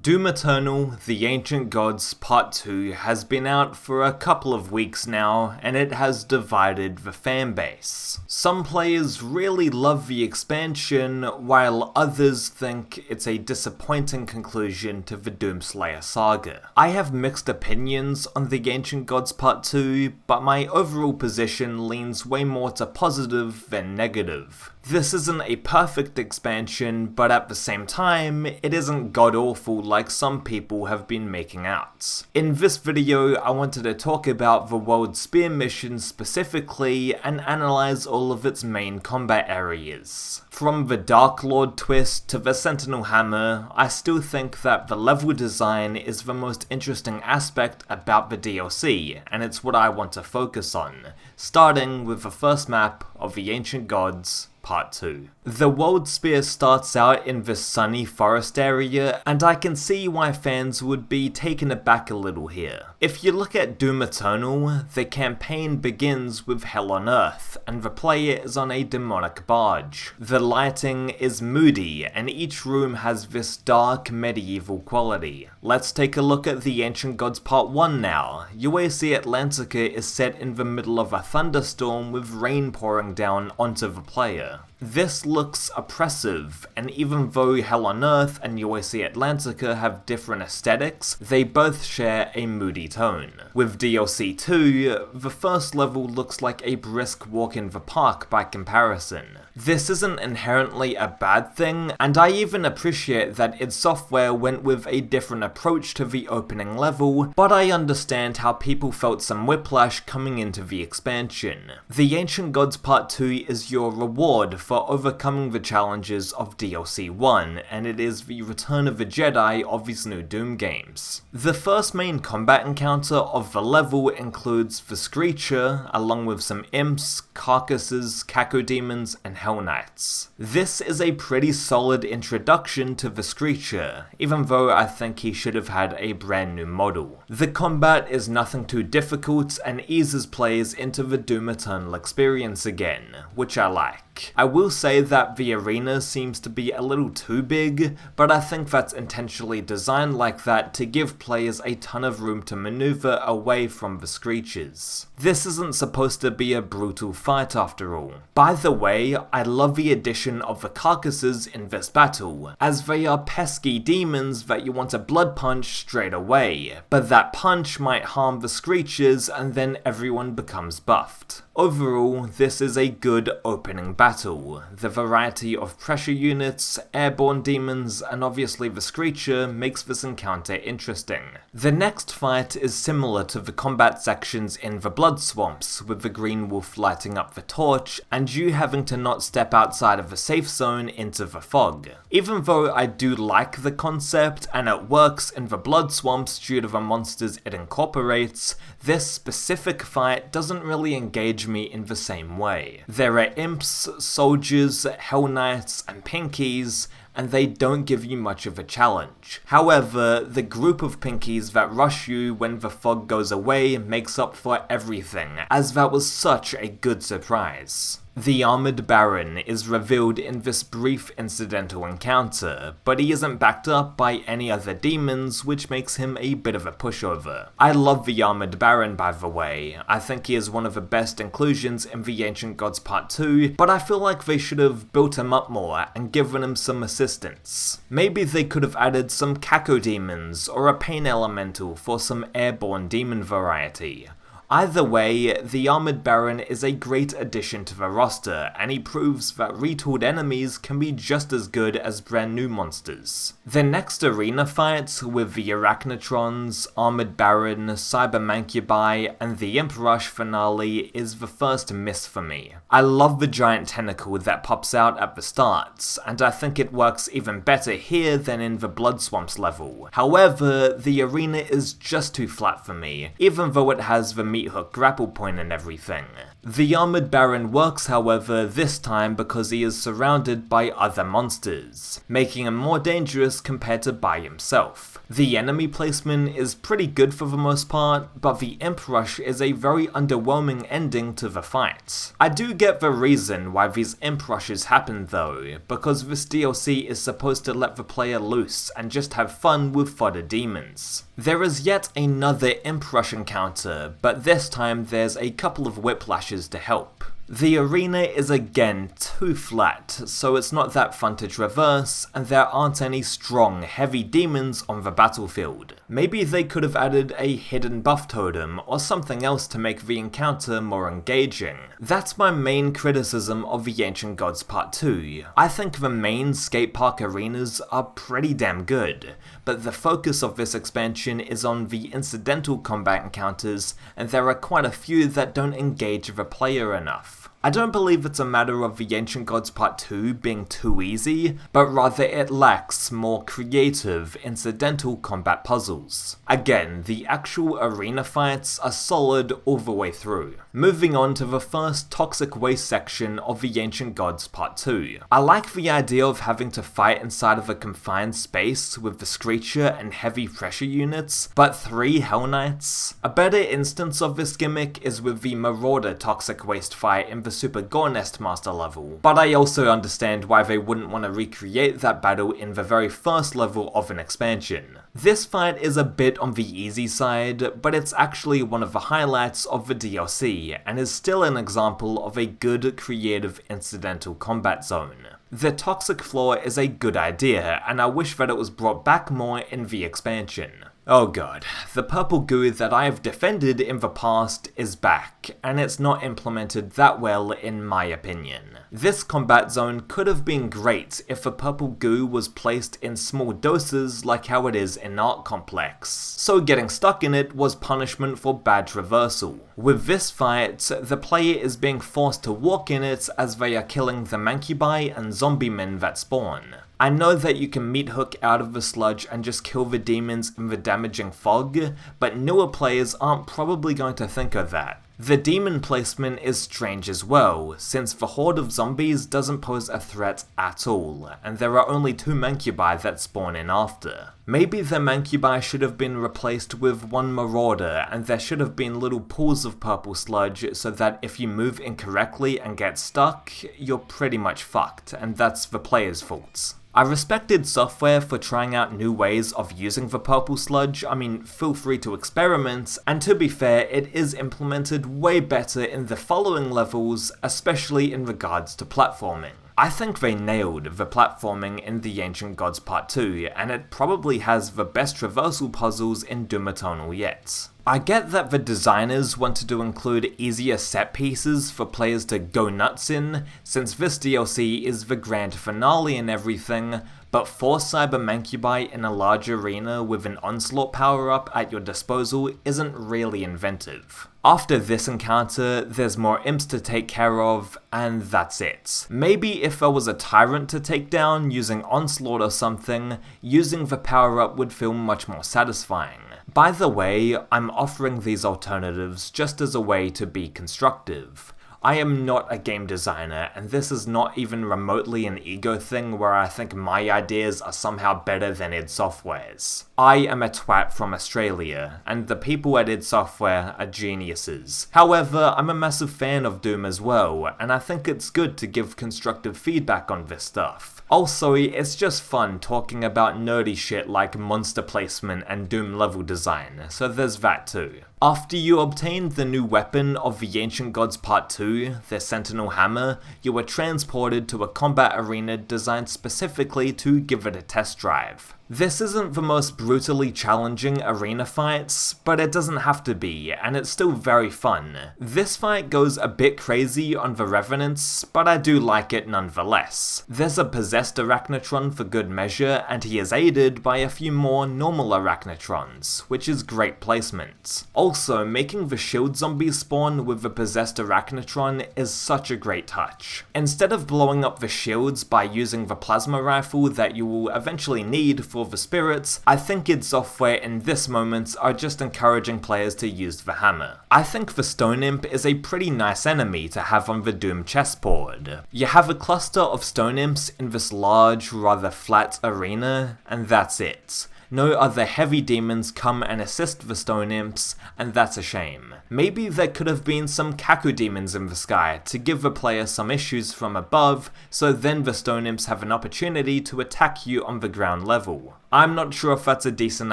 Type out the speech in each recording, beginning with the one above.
Doom Eternal: The Ancient Gods Part 2 has been out for a couple of weeks now, and it has divided the fanbase. Some players really love the expansion, while others think it's a disappointing conclusion to the Doomslayer saga. I have mixed opinions on The Ancient Gods Part 2, but my overall position leans way more to positive than negative. This isn't a perfect expansion, but at the same time, it isn't god-awful like some people have been making out. In this video, I wanted to talk about the World Spear mission specifically, and analyze all of its main combat areas. From the Dark Lord twist to the Sentinel Hammer, I still think that the level design is the most interesting aspect about the DLC, and it's what I want to focus on, starting with the first map of the Ancient Gods, Part 2. The World Spear starts out in this sunny forest area, and I can see why fans would be taken aback a little here. If you look at Doom Eternal, the campaign begins with Hell on Earth, and the player is on a demonic barge. The lighting is moody, and each room has this dark medieval quality. Let's take a look at the Ancient Gods Part 1 now. UAC Atlantica is set in the middle of a thunderstorm with rain pouring down onto the player. This looks oppressive, and even though Hell on Earth and UAC Atlantica have different aesthetics, they both share a moody tone. With DLC 2, the first level looks like a brisk walk in the park by comparison. This isn't inherently a bad thing, and I even appreciate that id Software went with a different approach to the opening level, but I understand how people felt some whiplash coming into the expansion. The Ancient Gods Part 2 is your reward for overcoming the challenges of DLC 1, and it is the Return of the Jedi of these new Doom games. The first main combat encounter of the level includes the Screecher, along with some imps, carcasses, cacodemons, and Hell Knights. This is a pretty solid introduction to the Screecher, even though I think he should have had a brand new model. The combat is nothing too difficult and eases players into the Doom Eternal experience again, which I like. I will say that the arena seems to be a little too big, but I think that's intentionally designed like that to give players a ton of room to maneuver away from the Screechers. This isn't supposed to be a brutal fight after all. By the way, I love the addition of the carcasses in this battle, as they are pesky demons that you want to blood punch straight away, but that punch might harm the Screechers and then everyone becomes buffed. Overall, this is a good opening battle. The variety of pressure units, airborne demons, and obviously the Screecher makes this encounter interesting. The next fight is similar to the combat sections in the Blood Swamps, with the Green Wolf lighting up the torch, and you having to not step outside of the safe zone into the fog. Even though I do like the concept, and it works in the Blood Swamps due to the monsters it incorporates, this specific fight doesn't really engage me in the same way. There are imps, soldiers, Hell Knights, and Pinkies, and they don't give you much of a challenge. However, the group of Pinkies that rush you when the fog goes away makes up for everything, as that was such a good surprise. The Armored Baron is revealed in this brief incidental encounter, but he isn't backed up by any other demons, which makes him a bit of a pushover. I love the Armored Baron, by the way. I think he is one of the best inclusions in the Ancient Gods Part 2, but I feel like they should have built him up more and given him some assistance. Maybe they could have added some cacodemons or a pain elemental for some airborne demon variety. Either way, the Armored Baron is a great addition to the roster, and he proves that retooled enemies can be just as good as brand new monsters. The next arena fight, with the Arachnotrons, Armored Baron, Cybermancubi, and the Imp Rush finale, is the first miss for me. I love the giant tentacle that pops out at the start, and I think it works even better here than in the Blood Swamps level. However, the arena is just too flat for me, even though it has the meat hook grapple point and everything. The Armored Baron works, however, this time because he is surrounded by other monsters, making him more dangerous compared to by himself. The enemy placement is pretty good for the most part, but the Imp Rush is a very underwhelming ending to the fight. I do get the reason why these Imp Rushes happen though, because this DLC is supposed to let the player loose and just have fun with fodder demons. There is yet another Imp Rush encounter, but this time there's a couple of whiplashes to help. The arena is again too flat, so it's not that fun to traverse, and there aren't any strong, heavy demons on the battlefield. Maybe they could have added a hidden buff totem or something else to make the encounter more engaging. That's my main criticism of the Ancient Gods Part 2. I think the main skate park arenas are pretty damn good, but the focus of this expansion is on the incidental combat encounters, and there are quite a few that don't engage the player enough. I don't believe it's a matter of the Ancient Gods Part 2 being too easy, but rather it lacks more creative, incidental combat puzzles. Again, the actual arena fights are solid all the way through. Moving on to the first Toxic Waste section of the Ancient Gods Part 2. I like the idea of having to fight inside of a confined space with the Screecher and heavy pressure units, but 3 Hell Knights? A better instance of this gimmick is with the Marauder Toxic Waste fight in the Super Gore Nest Master level, but I also understand why they wouldn't want to recreate that battle in the very first level of an expansion. This fight is a bit on the easy side, but it's actually one of the highlights of the DLC, and is still an example of a good creative incidental combat zone. The toxic floor is a good idea, and I wish that it was brought back more in the expansion. Oh god, the purple goo that I have defended in the past is back, and it's not implemented that well in my opinion. This combat zone could have been great if the purple goo was placed in small doses like how it is in Art Complex, so getting stuck in it was punishment for bad traversal. With this fight, the player is being forced to walk in it as they are killing the mancubi and zombie men that spawn. I know that you can meat hook out of the sludge and just kill the demons in the damaging fog, but newer players aren't probably going to think of that. The demon placement is strange as well, since the horde of zombies doesn't pose a threat at all, and there are only 2 mancubi that spawn in after. Maybe the mancubi should have been replaced with 1 marauder, and there should have been little pools of purple sludge so that if you move incorrectly and get stuck, you're pretty much fucked, and that's the player's fault. I respected Software for trying out new ways of using the purple sludge. I mean, feel free to experiment, and to be fair, it is implemented way better in the following levels, especially in regards to platforming. I think they nailed the platforming in the Ancient Gods Part 2, and it probably has the best traversal puzzles in Doom Eternal yet. I get that the designers wanted to include easier set pieces for players to go nuts in, since this DLC is the grand finale and everything, but 4 Cyber Mancubi in a large arena with an Onslaught power-up at your disposal isn't really inventive. After this encounter, there's more imps to take care of, and that's it. Maybe if there was a tyrant to take down using Onslaught or something, using the power-up would feel much more satisfying. By the way, I'm offering these alternatives just as a way to be constructive. I am not a game designer, and this is not even remotely an ego thing where I think my ideas are somehow better than id Software's. I am a twat from Australia, and the people at id Software are geniuses. However, I'm a massive fan of Doom as well, and I think it's good to give constructive feedback on this stuff. Also, it's just fun talking about nerdy shit like monster placement and Doom level design, so there's that too. After you obtained the new weapon of the Ancient Gods Part 2, the Sentinel Hammer, you were transported to a combat arena designed specifically to give it a test drive. This isn't the most brutally challenging arena fights, but it doesn't have to be, and it's still very fun. This fight goes a bit crazy on the Revenants, but I do like it nonetheless. There's a possessed Arachnotron for good measure, and he is aided by a few more normal Arachnotrons, which is great placement. Also, making the shield zombies spawn with the possessed Arachnotron is such a great touch. Instead of blowing up the shields by using the plasma rifle that you will eventually need for the spirits, I think id Software in this moment are just encouraging players to use the hammer. I think the Stone Imp is a pretty nice enemy to have on the Doom chessboard. You have a cluster of Stone Imps in this large, rather flat arena, and that's it. No other heavy demons come and assist the Stone Imps, and that's a shame. Maybe there could have been some Kaku demons in the sky to give the player some issues from above, so then the Stone Imps have an opportunity to attack you on the ground level. I'm not sure if that's a decent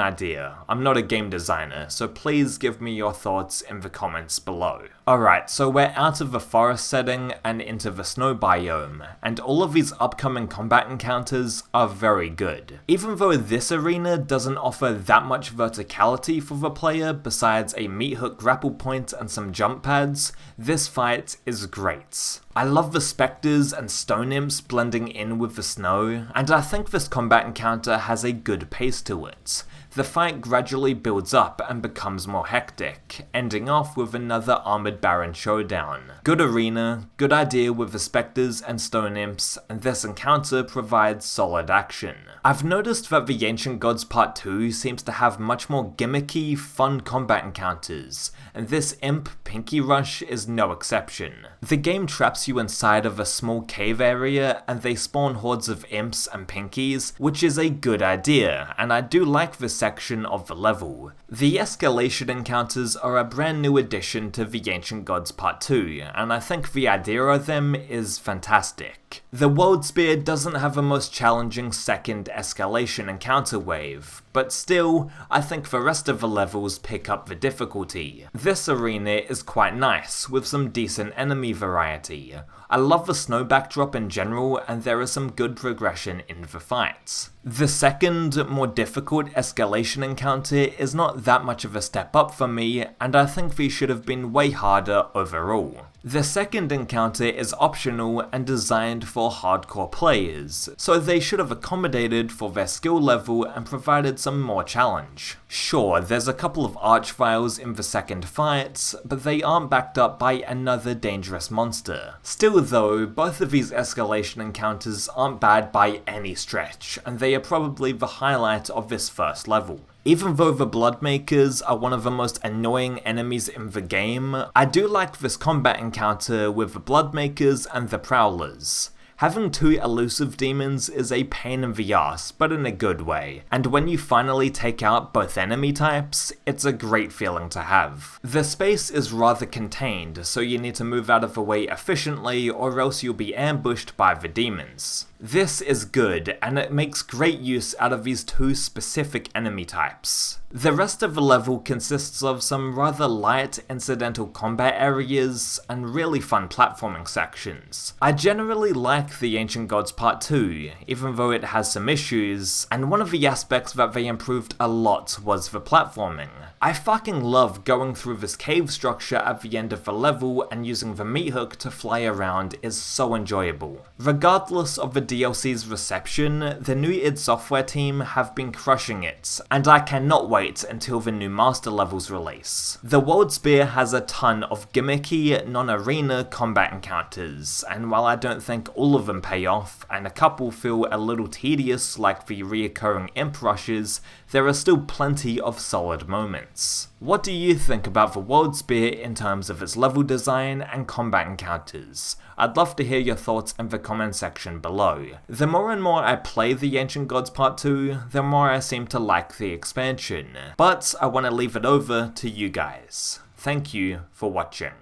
idea. I'm not a game designer, so please give me your thoughts in the comments below. Alright, so we're out of the forest setting and into the snow biome, and all of these upcoming combat encounters are very good. Even though this arena doesn't offer that much verticality for the player besides a meat hook grapple point and some jump pads, this fight is great. I love the specters and stone imps blending in with the snow, and I think this combat encounter has a good pace to it. The fight gradually builds up and becomes more hectic, ending off with another Armored Baron showdown. Good arena, good idea with the specters and stone imps, and this encounter provides solid action. I've noticed that the Ancient Gods Part 2 seems to have much more gimmicky, fun combat encounters, and this Imp Pinky Rush is no exception. The game traps you inside of a small cave area, and they spawn hordes of imps and pinkies, which is a good idea, and I do like this section of the level. The escalation encounters are a brand new addition to the Ancient Gods Part 2, and I think the idea of them is fantastic. The World Spear doesn't have a most challenging second escalation encounter wave, but still, I think the rest of the levels pick up the difficulty. This arena is quite nice, with some decent enemy variety. I love the snow backdrop in general, and there is some good progression in the fights. The second, more difficult escalation encounter is not that much of a step up for me, and I think these should have been way harder overall. The second encounter is optional and designed for hardcore players, so they should have accommodated for their skill level and provided some more challenge. Sure, there's a couple of archviles in the second fight, but they aren't backed up by another dangerous monster. Still though, both of these escalation encounters aren't bad by any stretch, and they are probably the highlight of this first level. Even though the Bloodmakers are one of the most annoying enemies in the game, I do like this combat encounter with the Bloodmakers and the Prowlers. Having two elusive demons is a pain in the ass, but in a good way, and when you finally take out both enemy types, it's a great feeling to have. The space is rather contained, so you need to move out of the way efficiently or else you'll be ambushed by the demons. This is good, and it makes great use out of these two specific enemy types. The rest of the level consists of some rather light incidental combat areas and really fun platforming sections. I generally like the Ancient Gods Part 2, even though it has some issues, and one of the aspects that they improved a lot was the platforming. I fucking love going through this cave structure at the end of the level and using the meat hook to fly around is so enjoyable. Regardless of the DLC's reception, the new id Software team have been crushing it, and I cannot wait until the new master levels release. The World Spear has a ton of gimmicky, non-arena combat encounters, and while I don't think all of them pay off, and a couple feel a little tedious like the reoccurring imp rushes, there are still plenty of solid moments. What do you think about the World Spear in terms of its level design and combat encounters? I'd love to hear your thoughts in the comment section below. The more and more I play the Ancient Gods Part 2, the more I seem to like the expansion, but I want to leave it over to you guys. Thank you for watching.